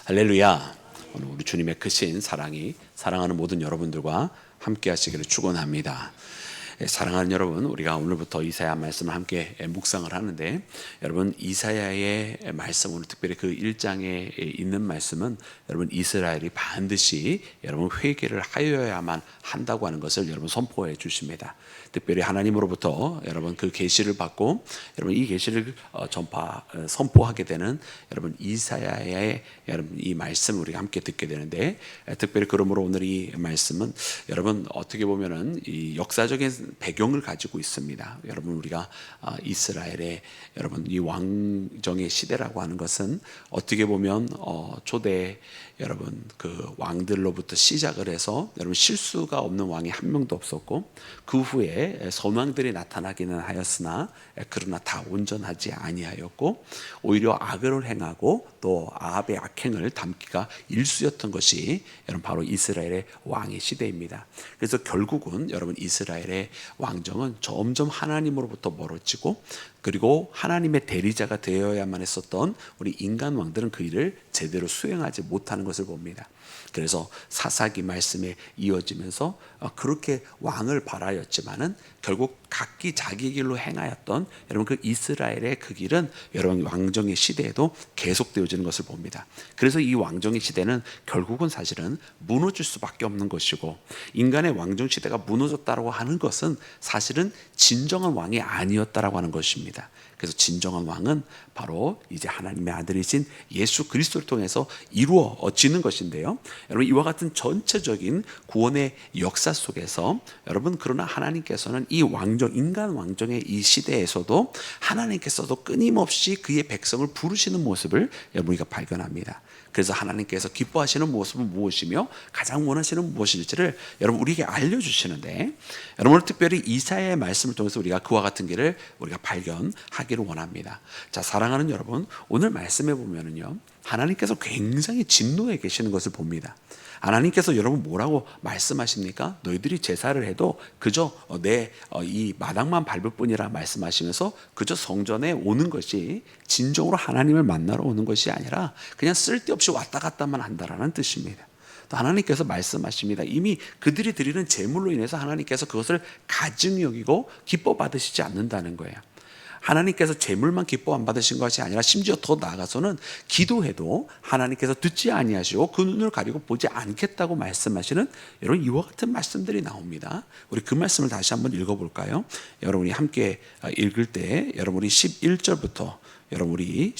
할렐루야. 오늘 우리 주님의 크신 사랑이 사랑하는 모든 여러분들과 함께 하시기를 축원합니다. 사랑하는 여러분, 우리가 오늘부터 이사야 말씀을 함께 묵상을 하는데, 여러분 이사야의 말씀, 오늘 특별히 그 1장에 있는 말씀은 여러분 이스라엘이 반드시 여러분 회개를 하여야만 한다고 하는 것을 여러분 선포해 주십니다. 특별히 하나님으로부터 여러분 그 계시를 받고 여러분 이 계시를 선포하게 되는 여러분 이사야의 여러분 이 말씀을 우리가 함께 듣게 되는데, 특별히 그러므로 오늘 이 말씀은 여러분 어떻게 보면은 이 역사적인 배경을 가지고 있습니다. 여러분 우리가 이스라엘의 여러분 이 왕정의 시대라고 하는 것은 어떻게 보면 초대 여러분 그 왕들로부터 시작을 해서 여러분 실수가 없는 왕이 한 명도 없었고, 그 후에 선왕들이 나타나기는 하였으나 그러나 다 온전하지 아니하였고, 오히려 악을 행하고 또 아합의 악행을 담기가 일쑤였던 것이 여러분 바로 이스라엘의 왕의 시대입니다. 그래서 결국은 여러분 이스라엘의 왕정은 점점 하나님으로부터 멀어지고, 그리고 하나님의 대리자가 되어야만 했었던 우리 인간 왕들은 그 일을 제대로 수행하지 못하는 것을 봅니다. 그래서 사사기 말씀에 이어지면서 그렇게 왕을 바라였지만은 결국 각기 자기 길로 행하였던 여러분 그 이스라엘의 그 길은 여러분 왕정의 시대에도 계속되어지는 것을 봅니다. 그래서 이 왕정의 시대는 결국은 사실은 무너질 수밖에 없는 것이고, 인간의 왕정 시대가 무너졌다고 하는 것은 사실은 진정한 왕이 아니었다라고 하는 것입니다. 그래서 진정한 왕은 바로 이제 하나님의 아들이신 예수 그리스도를 통해서 이루어지는 것인데요, 여러분 이와 같은 전체적인 구원의 역사 속에서 여러분 그러나 하나님께서는 이 왕정, 인간 왕정의 이 시대에서도 하나님께서도 끊임없이 그의 백성을 부르시는 모습을 여러분 우리가 발견합니다. 그래서 하나님께서 기뻐하시는 모습은 무엇이며 가장 원하시는 무엇인지를 여러분 우리에게 알려주시는데, 여러분 오늘 특별히 이사야의 말씀을 통해서 우리가 그와 같은 길을 우리가 발견하기를 원합니다. 자, 사랑하는 여러분, 오늘 말씀해 보면은요 하나님께서 굉장히 진노해 계시는 것을 봅니다. 하나님께서 여러분 뭐라고 말씀하십니까? 너희들이 제사를 해도 그저 내 이 마당만 밟을 뿐이라 말씀하시면서 그저 성전에 오는 것이 진정으로 하나님을 만나러 오는 것이 아니라 그냥 쓸데없이 왔다 갔다만 한다라는 뜻입니다. 또 하나님께서 말씀하십니다. 이미 그들이 드리는 제물로 인해서 하나님께서 그것을 가증히 여기고 기뻐 받으시지 않는다는 거예요. 하나님께서 제물만 기뻐 안 받으신 것이 아니라 심지어 더 나아가서는 기도해도 하나님께서 듣지 아니하시고 그 눈을 가리고 보지 않겠다고 말씀하시는 여러분 이와 같은 말씀들이 나옵니다. 우리 그 말씀을 다시 한번 읽어볼까요? 여러분이 함께 읽을 때 여러분이 11절부터 여러분 우리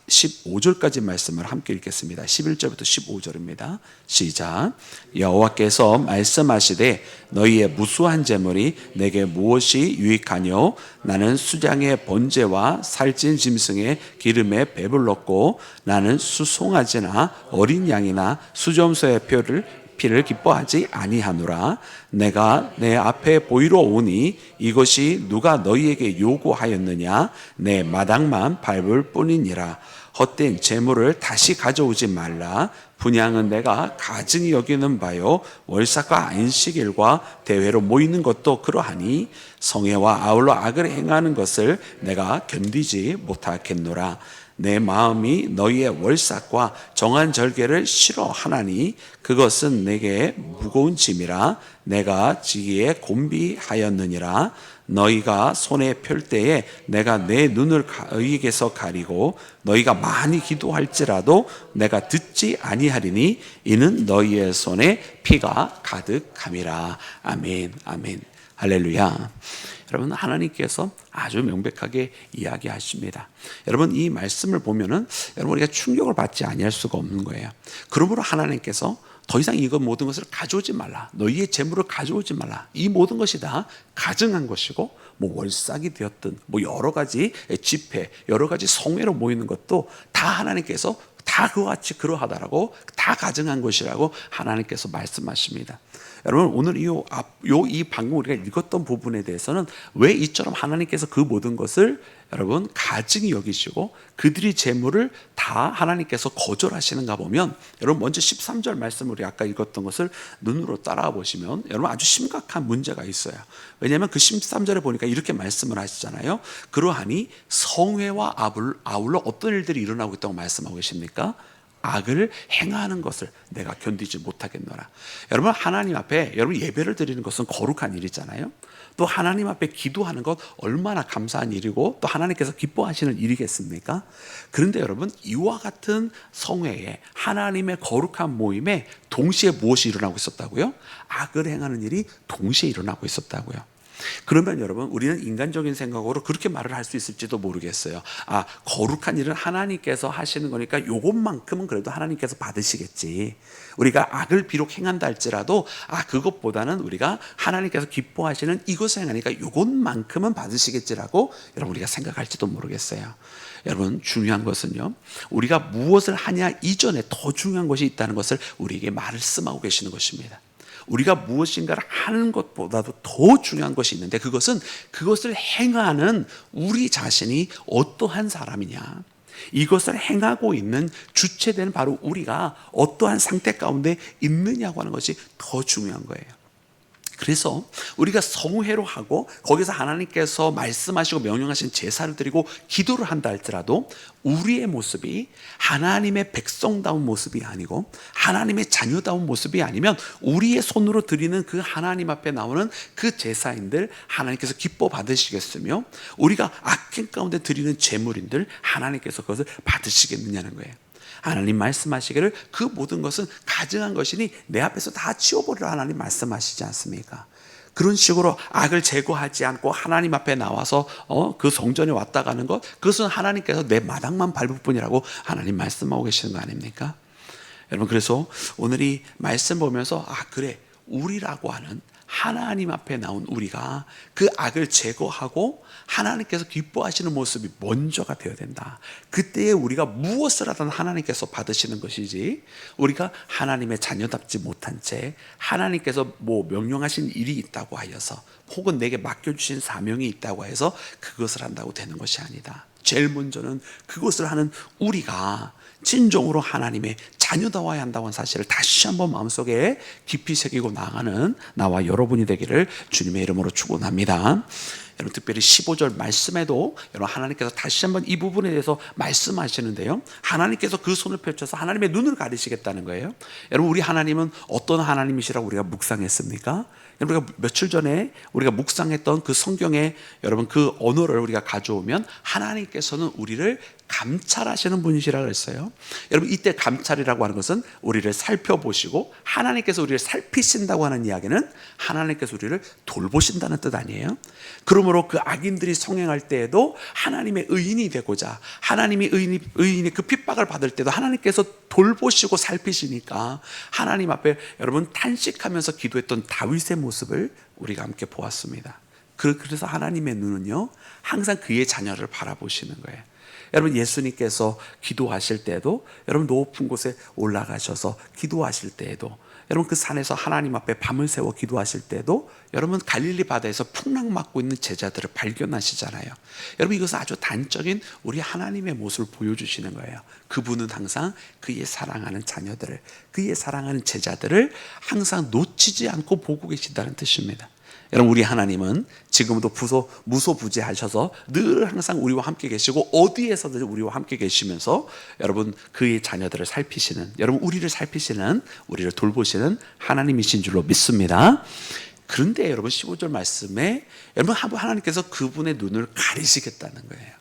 15절까지 말씀을 함께 읽겠습니다. 11절부터 15절입니다. 시작. 여호와께서 말씀하시되 너희의 무수한 재물이 내게 무엇이 유익하뇨? 나는 수장의 번제와 살찐 짐승의 기름에 배불렀고, 나는 수송아지나 어린 양이나 수점소의 피를 기뻐하지 아니하노라. 내가 내 앞에 보이러 오니 이것이 누가 너희에게 요구하였느냐? 내 마당만 밟을 뿐이니라. 헛된 재물을 다시 가져오지 말라. 분향은 내가 가증히 여기는 바요, 월삭과 안식일과 대회로 모이는 것도 그러하니 성회와 아울러 악을 행하는 것을 내가 견디지 못하겠노라. 내 마음이 너희의 월삭과 정한 절개를 싫어하나니 그것은 내게 무거운 짐이라 내가 지기에 곤비하였느니라. 너희가 손에 펼 때에 내가 내 눈을 너희에게서 가리고 너희가 많이 기도할지라도 내가 듣지 아니하리니 이는 너희의 손에 피가 가득함이라. 아멘, 아멘, 할렐루야. 여러분 하나님께서 아주 명백하게 이야기하십니다. 여러분 이 말씀을 보면은 여러분 우리가 충격을 받지 아니할 수가 없는 거예요. 그러므로 하나님께서 더 이상 이것 모든 것을 가져오지 말라. 너희의 재물을 가져오지 말라. 이 모든 것이 다 가증한 것이고, 뭐 월삭이 되었든 뭐 여러 가지 집회, 여러 가지 성회로 모이는 것도 다 하나님께서 다 그와 같이 그러하다라고, 다 가증한 것이라고 하나님께서 말씀하십니다. 여러분 오늘 이 방금 우리가 읽었던 부분에 대해서는 왜 이처럼 하나님께서 그 모든 것을 여러분 가증히 여기시고 그들이 재물을 다 하나님께서 거절하시는가 보면, 여러분 먼저 13절 말씀 우리 아까 읽었던 것을 눈으로 따라와 보시면 여러분 아주 심각한 문제가 있어요. 왜냐하면 그 13절에 보니까 이렇게 말씀을 하시잖아요. 그러하니 성회와 아울러 어떤 일들이 일어나고 있다고 말씀하고 계십니까? 악을 행하는 것을 내가 견디지 못하겠노라. 여러분, 하나님 앞에 여러분 예배를 드리는 것은 거룩한 일이잖아요. 또 하나님 앞에 기도하는 것 얼마나 감사한 일이고 또 하나님께서 기뻐하시는 일이겠습니까? 그런데 여러분, 이와 같은 성회에, 하나님의 거룩한 모임에 동시에 무엇이 일어나고 있었다고요? 악을 행하는 일이 동시에 일어나고 있었다고요. 그러면 여러분, 우리는 인간적인 생각으로 그렇게 말을 할 수 있을지도 모르겠어요. 아, 거룩한 일은 하나님께서 하시는 거니까 요것만큼은 그래도 하나님께서 받으시겠지. 우리가 악을 비록 행한다 할지라도 그것보다는 우리가 하나님께서 기뻐하시는 이것을 행하니까 요것만큼은 받으시겠지라고 여러분 우리가 생각할지도 모르겠어요. 여러분, 중요한 것은요, 우리가 무엇을 하냐 이전에 더 중요한 것이 있다는 것을 우리에게 말씀하고 계시는 것입니다. 우리가 무엇인가를 하는 것보다도 더 중요한 것이 있는데, 그것을 행하는 우리 자신이 어떠한 사람이냐, 이것을 행하고 있는 주체된 바로 우리가 어떠한 상태 가운데 있느냐고 하는 것이 더 중요한 거예요. 그래서 우리가 성회로 하고 거기서 하나님께서 말씀하시고 명령하신 제사를 드리고 기도를 한다 할지라도 우리의 모습이 하나님의 백성다운 모습이 아니고 하나님의 자녀다운 모습이 아니면 우리의 손으로 드리는 그 하나님 앞에 나오는 그 제사인들 하나님께서 기뻐 받으시겠으며 우리가 악행 가운데 드리는 제물인들 하나님께서 그것을 받으시겠느냐는 거예요. 하나님 말씀하시기를 그 모든 것은 가증한 것이니 내 앞에서 다 치워버리라 하나님 말씀하시지 않습니까? 그런 식으로 악을 제거하지 않고 하나님 앞에 나와서 그 성전에 왔다 가는 것, 그것은 하나님께서 내 마당만 밟을 뿐이라고 하나님 말씀하고 계시는 거 아닙니까? 여러분, 그래서 오늘 이 말씀 보면서 그래, 우리라고 하는 하나님 앞에 나온 우리가 그 악을 제거하고 하나님께서 기뻐하시는 모습이 먼저가 되어야 된다. 그때에 우리가 무엇을 하든 하나님께서 받으시는 것이지, 우리가 하나님의 자녀답지 못한 채 하나님께서 명령하신 일이 있다고 하여서 혹은 내게 맡겨주신 사명이 있다고 해서 그것을 한다고 되는 것이 아니다. 제일 먼저는 그것을 하는 우리가 진정으로 하나님의 자녀다워야 한다고 하는 사실을 다시 한번 마음속에 깊이 새기고 나아가는 나와 여러분이 되기를 주님의 이름으로 축원합니다. 여러분, 특별히 15절 말씀에도 여러분 하나님께서 다시 한번 이 부분에 대해서 말씀하시는데요, 하나님께서 그 손을 펼쳐서 하나님의 눈을 가리시겠다는 거예요. 여러분, 우리 하나님은 어떤 하나님이시라고 우리가 묵상했습니까? 우리가 며칠 전에 우리가 묵상했던 그 성경에 여러분 그 언어를 우리가 가져오면 하나님께서는 우리를 감찰하시는 분이시라고 했어요. 여러분, 이때 감찰이라고 하는 것은 우리를 살펴보시고 하나님께서 우리를 살피신다고 하는 이야기는 하나님께서 우리를 돌보신다는 뜻 아니에요? 그러므로 그 악인들이 성행할 때에도 하나님의 의인이 되고자, 하나님이 의인이 그 핍박을 받을 때도 하나님께서 돌보시고 살피시니까 하나님 앞에 여러분 탄식하면서 기도했던 다윗의 모습을 우리가 함께 보았습니다. 그래서 하나님의 눈은요, 항상 그의 자녀를 바라보시는 거예요. 여러분, 예수님께서 기도하실 때도, 여러분 높은 곳에 올라가셔서 기도하실 때에도, 여러분 그 산에서 하나님 앞에 밤을 새워 기도하실 때도 여러분 갈릴리 바다에서 풍랑 맞고 있는 제자들을 발견하시잖아요. 여러분, 이것은 아주 단적인 우리 하나님의 모습을 보여주시는 거예요. 그분은 항상 그의 사랑하는 자녀들을, 그의 사랑하는 제자들을 항상 놓치지 않고 보고 계신다는 뜻입니다. 여러분, 우리 하나님은 지금도 무소부재하셔서 늘 항상 우리와 함께 계시고 어디에서든 우리와 함께 계시면서 여러분 그의 자녀들을 살피시는, 여러분 우리를 살피시는, 우리를 돌보시는 하나님이신 줄로 믿습니다. 그런데 여러분 15절 말씀에 여러분 하나님께서 그분의 눈을 가리시겠다는 거예요.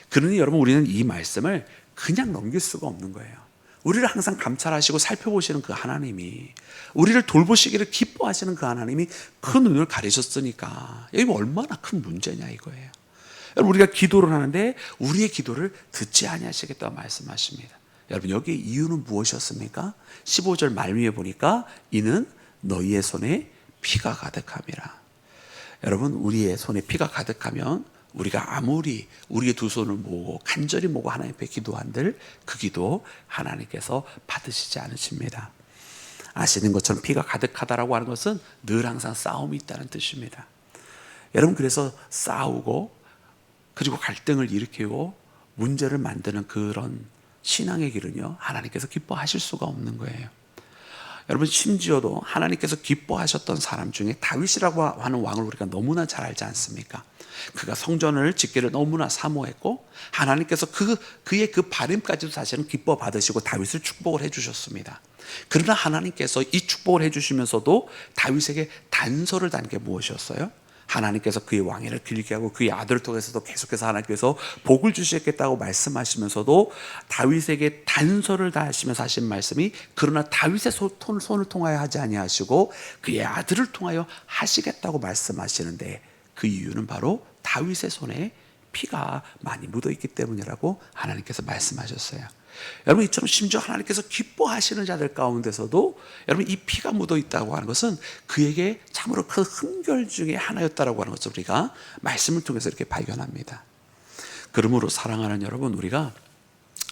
그러니 여러분 우리는 이 말씀을 그냥 넘길 수가 없는 거예요. 우리를 항상 감찰하시고 살펴보시는 그 하나님이, 우리를 돌보시기를 기뻐하시는 그 하나님이 그 눈을 가리셨으니까 이거 얼마나 큰 문제냐 이거예요. 여러분, 우리가 기도를 하는데 우리의 기도를 듣지 아니하시겠다고 말씀하십니다. 여러분, 여기에 이유는 무엇이었습니까? 15절 말미에 보니까 이는 너희의 손에 피가 가득함이라. 여러분, 우리의 손에 피가 가득하면 우리가 아무리 우리의 두 손을 모으고 간절히 모으고 하나님 앞에 기도한들 그 기도 하나님께서 받으시지 않으십니다. 아시는 것처럼 피가 가득하다라고 하는 것은 늘 항상 싸움이 있다는 뜻입니다. 여러분, 그래서 싸우고 그리고 갈등을 일으키고 문제를 만드는 그런 신앙의 길은요, 하나님께서 기뻐하실 수가 없는 거예요. 여러분 심지어도 하나님께서 기뻐하셨던 사람 중에 다윗이라고 하는 왕을 우리가 너무나 잘 알지 않습니까? 그가 성전을 짓기를 너무나 사모했고 하나님께서 그의 그 바램까지도 사실은 기뻐 받으시고 다윗을 축복을 해주셨습니다. 그러나 하나님께서 이 축복을 해주시면서도 다윗에게 단서를 단 게 무엇이었어요? 하나님께서 그의 왕위를 길게 하고 그의 아들을 통해서도 계속해서 하나님께서 복을 주시겠다고 말씀하시면서도 다윗에게 단서를 다하시면서 하신 말씀이 그러나 다윗의 손을 통하여 하지 아니하시고 그의 아들을 통하여 하시겠다고 말씀하시는데 그 이유는 바로 다윗의 손에 피가 많이 묻어있기 때문이라고 하나님께서 말씀하셨어요. 여러분 이처럼 심지어 하나님께서 기뻐하시는 자들 가운데서도 여러분 이 피가 묻어있다고 하는 것은 그에게 참으로 그 흠결 중에 하나였다라고 하는 것을 우리가 말씀을 통해서 이렇게 발견합니다. 그러므로 사랑하는 여러분, 우리가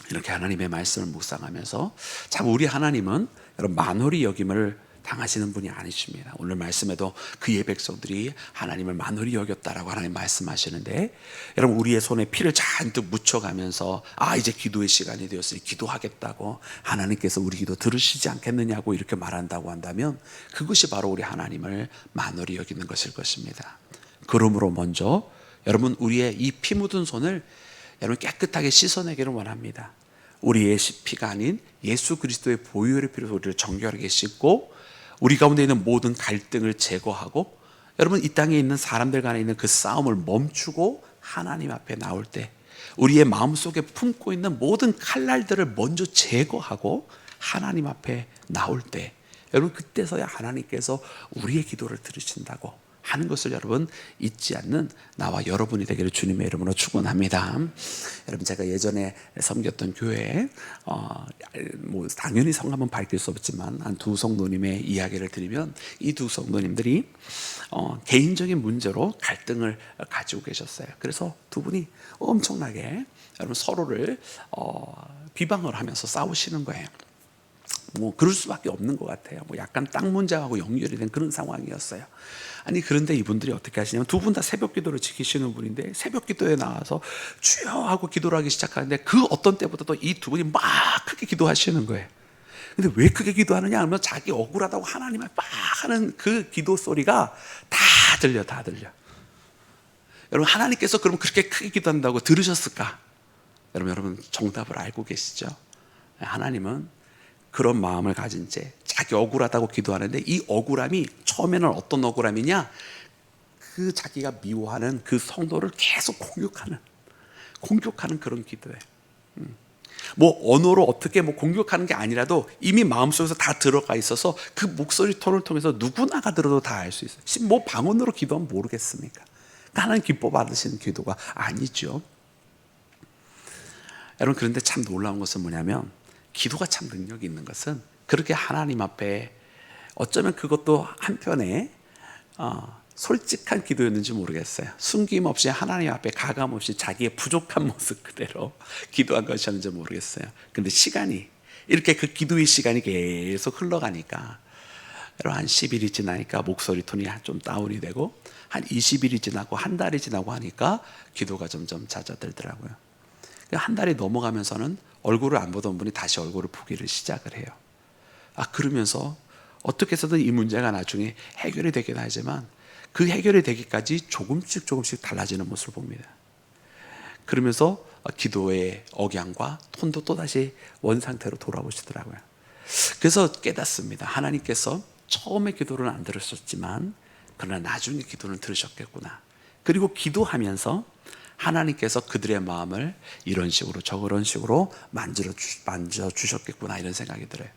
이렇게 하나님의 말씀을 묵상하면서 참 우리 하나님은 여러분 만홀히 여김을 당하시는 분이 아니십니다. 오늘 말씀에도 그의 백성들이 하나님을 만홀히 여겼다라고 하나님 말씀하시는데, 여러분 우리의 손에 피를 잔뜩 묻혀가면서 이제 기도의 시간이 되었으니 기도하겠다고 하나님께서 우리 기도 들으시지 않겠느냐고 이렇게 말한다고 한다면 그것이 바로 우리 하나님을 만홀히 여기는 것일 것입니다. 그러므로 먼저 여러분 우리의 이 피 묻은 손을 여러분 깨끗하게 씻어내기를 원합니다. 우리의 피가 아닌 예수 그리스도의 보혈의 피로 우리를 정결하게 씻고 우리 가운데 있는 모든 갈등을 제거하고 여러분 이 땅에 있는 사람들 간에 있는 그 싸움을 멈추고 하나님 앞에 나올 때 우리의 마음속에 품고 있는 모든 칼날들을 먼저 제거하고 하나님 앞에 나올 때 여러분 그때서야 하나님께서 우리의 기도를 들으신다고 하는 것을 여러분 잊지 않는 나와 여러분이 되기를 주님의 이름으로 축원합니다. 여러분 제가 예전에 섬겼던 교회에 뭐 당연히 성함은 밝힐 수 없지만 한 두 성도님의 이야기를 드리면 이 두 성도님들이 개인적인 문제로 갈등을 가지고 계셨어요. 그래서 두 분이 엄청나게 여러분 서로를 비방을 하면서 싸우시는 거예요. 뭐 그럴 수밖에 없는 것 같아요. 뭐 약간 땅 문제하고 연결이 된 그런 상황이었어요. 아니 그런데 이분들이 어떻게 하시냐면 두 분 다 새벽 기도를 지키시는 분인데 새벽 기도에 나와서 주여 하고 기도를 하기 시작하는데 그 어떤 때보다도 이 두 분이 막 크게 기도하시는 거예요. 근데 왜 크게 기도하느냐 하면 자기 억울하다고 하나님을 막 하는 그 기도 소리가 다 들려. 여러분 하나님께서 그럼 그렇게 크게 기도한다고 들으셨을까? 여러분 정답을 알고 계시죠? 하나님은 그런 마음을 가진 채 자기 억울하다고 기도하는데 이 억울함이 처음에는 어떤 억울함이냐? 그 자기가 미워하는 그 성도를 계속 공격하는 그런 기도예요. 뭐 언어로 어떻게 뭐 공격하는 게 아니라도 이미 마음속에서 다 들어가 있어서 그 목소리 톤을 통해서 누구나가 들어도 다 알 수 있어요. 뭐 방언으로 기도하면 모르겠습니까? 하나님 기뻐 받으시는 기도가 아니죠. 여러분 그런데 참 놀라운 것은 뭐냐면 기도가 참 능력이 있는 것은 그렇게 하나님 앞에 어쩌면 그것도 한편에 솔직한 기도였는지 모르겠어요. 숨김없이 하나님 앞에 가감없이 자기의 부족한 모습 그대로 기도한 것이었는지 모르겠어요. 근데 시간이 이렇게 그 기도의 시간이 계속 흘러가니까 여러분 한 10일이 지나니까 목소리 톤이 좀 다운이 되고 한 20일이 지나고 한 달이 지나고 하니까 기도가 점점 잦아들더라고요. 한 달이 넘어가면서는 얼굴을 안 보던 분이 다시 얼굴을 보기를 시작을 해요. 그러면서 어떻게 해서든 이 문제가 나중에 해결이 되긴 하지만 그 해결이 되기까지 조금씩 달라지는 모습을 봅니다. 그러면서 기도의 억양과 톤도 또다시 원상태로 돌아오시더라고요. 그래서 깨닫습니다. 하나님께서 처음에 기도를 안 들으셨지만 그러나 나중에 기도는 들으셨겠구나. 그리고 기도하면서 하나님께서 그들의 마음을 이런 식으로 저런 식으로 만져주셨겠구나 이런 생각이 들어요.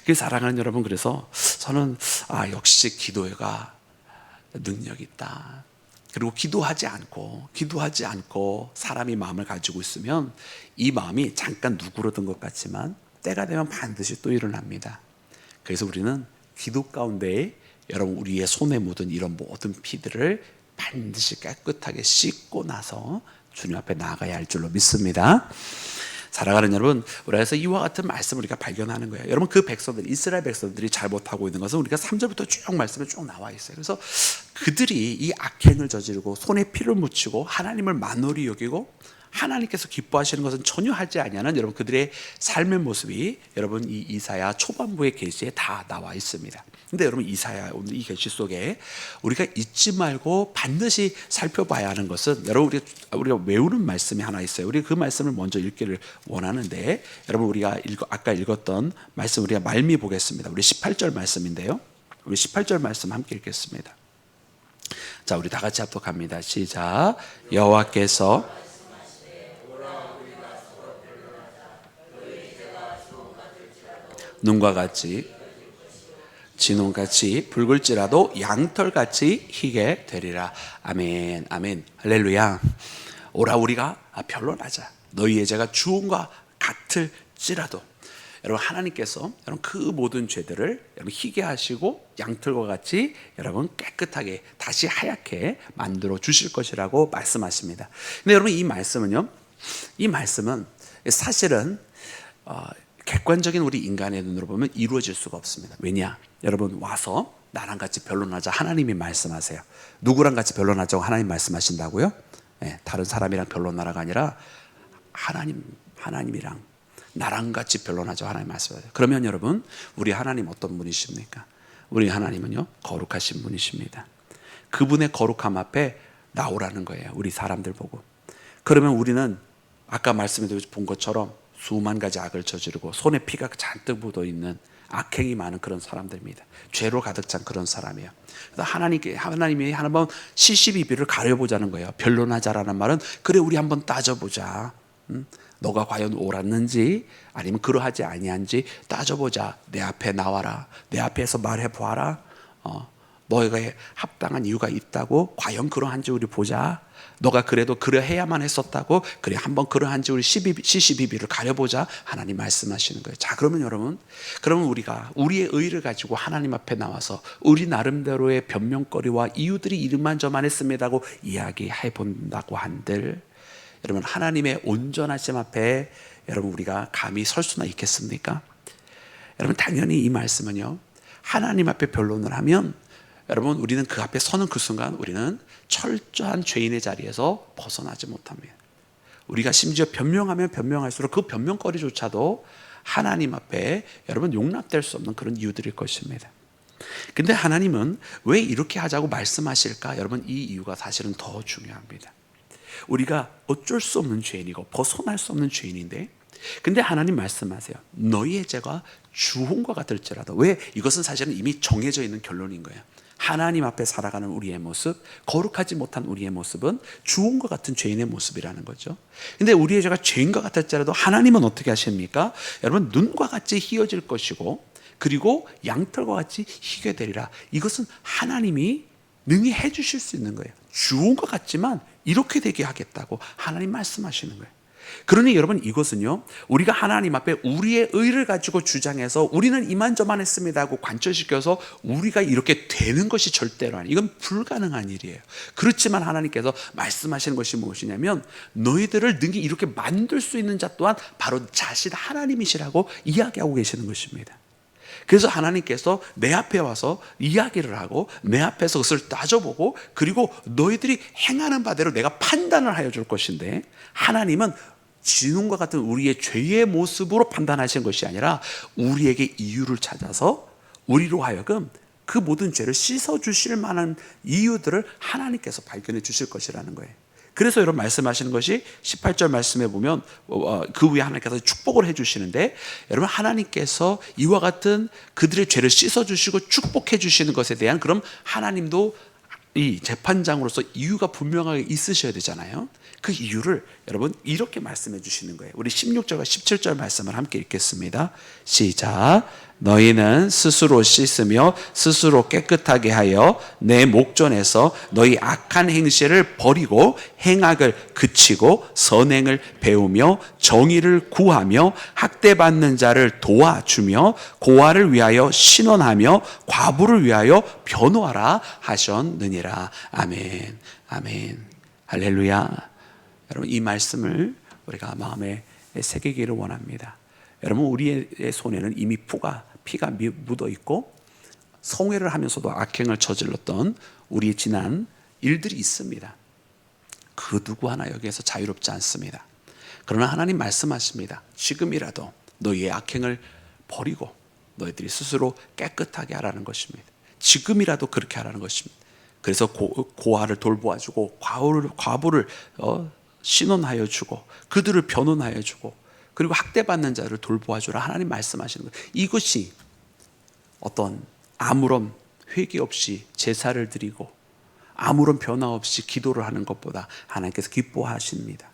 그래서 사랑하는 여러분, 그래서 저는 역시 기도가 능력이 있다. 그리고 기도하지 않고 사람이 마음을 가지고 있으면 이 마음이 잠깐 누그러든 것 같지만 때가 되면 반드시 또 일어납니다. 그래서 우리는 기도 가운데에 여러분 우리의 손에 묻은 이런 모든 피들을 반드시 깨끗하게 씻고 나서 주님 앞에 나아가야 할 줄로 믿습니다. 사랑하는 여러분, 우리가 이와 같은 말씀을 우리가 발견하는 거예요. 여러분 그 백성들, 이스라엘 백성들이 잘못하고 있는 것은 우리가 3절부터 쭉 말씀에 쭉 나와 있어요. 그래서 그들이 이 악행을 저지르고 손에 피를 묻히고 하나님을 만홀히 여기고 하나님께서 기뻐하시는 것은 전혀 하지 아니하는 여러분 그들의 삶의 모습이 여러분 이 이사야 초반부의 계시에 다 나와 있습니다. 근데 여러분 이사야 오늘 이 계시 속에 우리가 잊지 말고 반드시 살펴봐야 하는 것은 여러분 우리가 외우는 말씀이 하나 있어요. 우리 그 말씀을 먼저 읽기를 원하는데 여러분 우리가 아까 읽었던 말씀 우리가 말미 보겠습니다. 우리 18절 말씀인데요. 우리 18절 말씀 함께 읽겠습니다. 자, 우리 다 같이 합독합니다. 시작. 여호와께서 눈과 같이 진홍같이 붉을지라도 양털같이 희게 되리라. 아멘 아멘 할렐루야. 오라 우리가 변론하자. 너희의 죄가 주홍과 같을지라도. 여러분 하나님께서 여러분 그 모든 죄들을 여러분 희게 하시고 양털과 같이 여러분 깨끗하게 다시 하얗게 만들어 주실 것이라고 말씀하십니다. 근데 여러분 이 말씀은요, 이 말씀은 사실은 객관적인 우리 인간의 눈으로 보면 이루어질 수가 없습니다. 왜냐? 여러분 와서 나랑 같이 변론하자. 하나님이 말씀하세요. 누구랑 같이 변론하자고 하나님 말씀하신다고요? 네, 다른 사람이랑 변론하라가 아니라 하나님이랑 나랑 같이 변론하자고 하나님 말씀하세요. 그러면 여러분 우리 하나님 어떤 분이십니까? 우리 하나님은요 거룩하신 분이십니다. 그분의 거룩함 앞에 나오라는 거예요. 우리 사람들 보고. 그러면 우리는 아까 말씀해 본 것처럼 수만 가지 악을 저지르고 손에 피가 잔뜩 묻어 있는 악행이 많은 그런 사람들입니다. 죄로 가득 찬 그런 사람이에요. 그래서 하나님이 한번 시시비비를 가려보자는 거예요. 변론하자라는 말은 그래 우리 한번 따져보자. 너가 과연 옳았는지 아니면 그러하지 아니한지 따져보자. 내 앞에 나와라. 내 앞에서 말해보아라. 너희가 합당한 이유가 있다고 과연 그러한지 우리 보자. 너가 그래도 그러해야만 했었다고 그래 한번 그러한지 우리 시시비비를 가려보자. 하나님 말씀하시는 거예요. 자 그러면 여러분 그러면 우리가 우리의 의를 가지고 하나님 앞에 나와서 우리 나름대로의 변명거리와 이유들이 이만저만 했습니다고 이야기해 본다고 한들 여러분 하나님의 온전하심 앞에 여러분 우리가 감히 설 수나 있겠습니까? 여러분 당연히 이 말씀은요 하나님 앞에 변론을 하면 여러분 우리는 그 앞에 서는 그 순간 우리는 철저한 죄인의 자리에서 벗어나지 못합니다. 우리가 심지어 변명하면 변명할수록 그 변명거리조차도 하나님 앞에 여러분 용납될 수 없는 그런 이유들일 것입니다. 근데 하나님은 왜 이렇게 하자고 말씀하실까? 여러분 이 이유가 사실은 더 중요합니다. 우리가 어쩔 수 없는 죄인이고 벗어날 수 없는 죄인인데 근데 하나님 말씀하세요. 너희의 죄가 주홍과 같을지라도. 왜? 이것은 사실은 이미 정해져 있는 결론인 거예요. 하나님 앞에 살아가는 우리의 모습, 거룩하지 못한 우리의 모습은 주홍과 같은 죄인의 모습이라는 거죠. 근데 우리의 죄가 죄인과 같을지라도 하나님은 어떻게 하십니까? 여러분 눈과 같이 희어질 것이고 그리고 양털과 같이 희게 되리라. 이것은 하나님이 능히 해주실 수 있는 거예요. 주홍과 같지만 이렇게 되게 하겠다고 하나님 말씀하시는 거예요. 그러니 여러분 이것은요 우리가 하나님 앞에 우리의 의를 가지고 주장해서 우리는 이만저만 했습니다 하고 관철시켜서 우리가 이렇게 되는 것이 절대로 아니에요. 이건 불가능한 일이에요. 그렇지만 하나님께서 말씀하시는 것이 무엇이냐면 너희들을 능히 이렇게 만들 수 있는 자 또한 바로 자신 하나님이시라고 이야기하고 계시는 것입니다. 그래서 하나님께서 내 앞에 와서 이야기를 하고 내 앞에서 그것을 따져보고 그리고 너희들이 행하는 바대로 내가 판단을 하여 줄 것인데 하나님은 진홍과 같은 우리의 죄의 모습으로 판단하시는 것이 아니라 우리에게 이유를 찾아서 우리로 하여금 그 모든 죄를 씻어주실 만한 이유들을 하나님께서 발견해 주실 것이라는 거예요. 그래서 여러분 말씀하시는 것이 18절 말씀에 보면 그 위에 하나님께서 축복을 해주시는데 여러분 하나님께서 이와 같은 그들의 죄를 씻어주시고 축복해 주시는 것에 대한 그럼 하나님도 이 재판장으로서 이유가 분명하게 있으셔야 되잖아요. 그 이유를 여러분 이렇게 말씀해 주시는 거예요. 우리 16절과 17절 말씀을 함께 읽겠습니다. 시작. 너희는 스스로 씻으며 스스로 깨끗하게 하여 내 목전에서 너희 악한 행실을 버리고 행악을 그치고 선행을 배우며 정의를 구하며 학대받는 자를 도와주며 고아를 위하여 신원하며 과부를 위하여 변호하라 하셨느니라. 아멘 아멘 할렐루야. 여러분 이 말씀을 우리가 마음에 새기기를 원합니다. 여러분 우리의 손에는 이미 피가 묻어 있고 성회를 하면서도 악행을 저질렀던 우리의 지난 일들이 있습니다. 그 누구 하나 여기에서 자유롭지 않습니다. 그러나 하나님 말씀하십니다. 지금이라도 너희의 악행을 버리고 너희들이 스스로 깨끗하게 하라는 것입니다. 지금이라도 그렇게 하라는 것입니다. 그래서 고아를 돌보아주고 과부를 신원하여 주고 그들을 변론하여 주고 그리고 학대받는 자를 돌보아주라 하나님 말씀하시는 거예요. 이것이 어떤 아무런 회개 없이 제사를 드리고 아무런 변화 없이 기도를 하는 것보다 하나님께서 기뻐하십니다.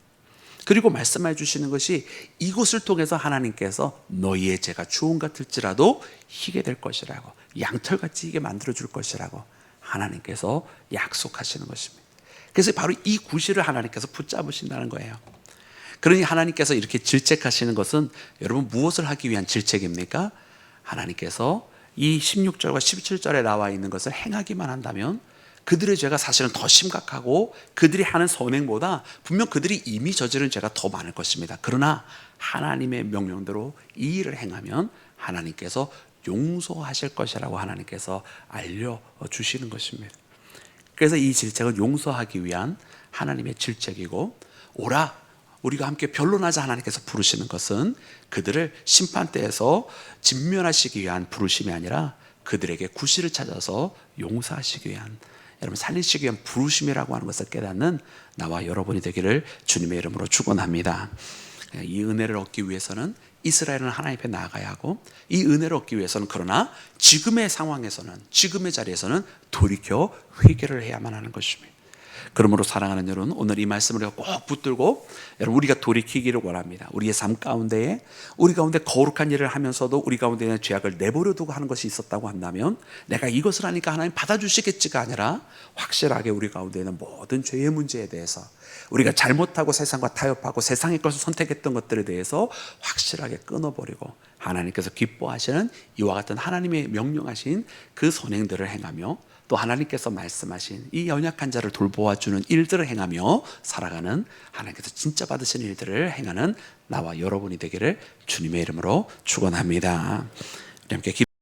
그리고 말씀해 주시는 것이 이것을 통해서 하나님께서 너희의 죄가 주홍 같을지라도 희게 될 것이라고, 양털같이 희게 만들어 줄 것이라고 하나님께서 약속하시는 것입니다. 그래서 바로 이 구실을 하나님께서 붙잡으신다는 거예요. 그러니 하나님께서 이렇게 질책하시는 것은 여러분 무엇을 하기 위한 질책입니까? 하나님께서 이 16절과 17절에 나와 있는 것을 행하기만 한다면 그들의 죄가 사실은 더 심각하고 그들이 하는 선행보다 분명 그들이 이미 저지른 죄가 더 많을 것입니다. 그러나 하나님의 명령대로 이 일을 행하면 하나님께서 용서하실 것이라고 하나님께서 알려주시는 것입니다. 그래서 이 질책은 용서하기 위한 하나님의 질책이고, 오라 우리가 함께 변론하자 하나님께서 부르시는 것은 그들을 심판대에서 진면하시기 위한 부르심이 아니라 그들에게 구실을 찾아서 용서하시기 위한, 여러분 살리시기 위한 부르심이라고 하는 것을 깨닫는 나와 여러분이 되기를 주님의 이름으로 축원합니다. 이 은혜를 얻기 위해서는 이스라엘은 하나님 앞에 나아가야 하고, 이 은혜를 얻기 위해서는 그러나 지금의 상황에서는, 지금의 자리에서는 돌이켜 회개를 해야만 하는 것입니다. 그러므로 사랑하는 여러분, 오늘 이 말씀을 꼭 붙들고 여러분 우리가 돌이키기를 원합니다. 우리의 삶 가운데에 우리 가운데 거룩한 일을 하면서도 우리 가운데 있는 죄악을 내버려 두고 하는 것이 있었다고 한다면 내가 이것을 하니까 하나님 받아주시겠지가 아니라 확실하게 우리 가운데 있는 모든 죄의 문제에 대해서, 우리가 잘못하고 세상과 타협하고 세상의 것을 선택했던 것들에 대해서 확실하게 끊어버리고 하나님께서 기뻐하시는 이와 같은 하나님의 명령하신 그 선행들을 행하며 또 하나님께서 말씀하신 이 연약한 자를 돌보아주는 일들을 행하며 살아가는, 하나님께서 진짜 받으시는 일들을 행하는 나와 여러분이 되기를 주님의 이름으로 축원합니다. 우리 함께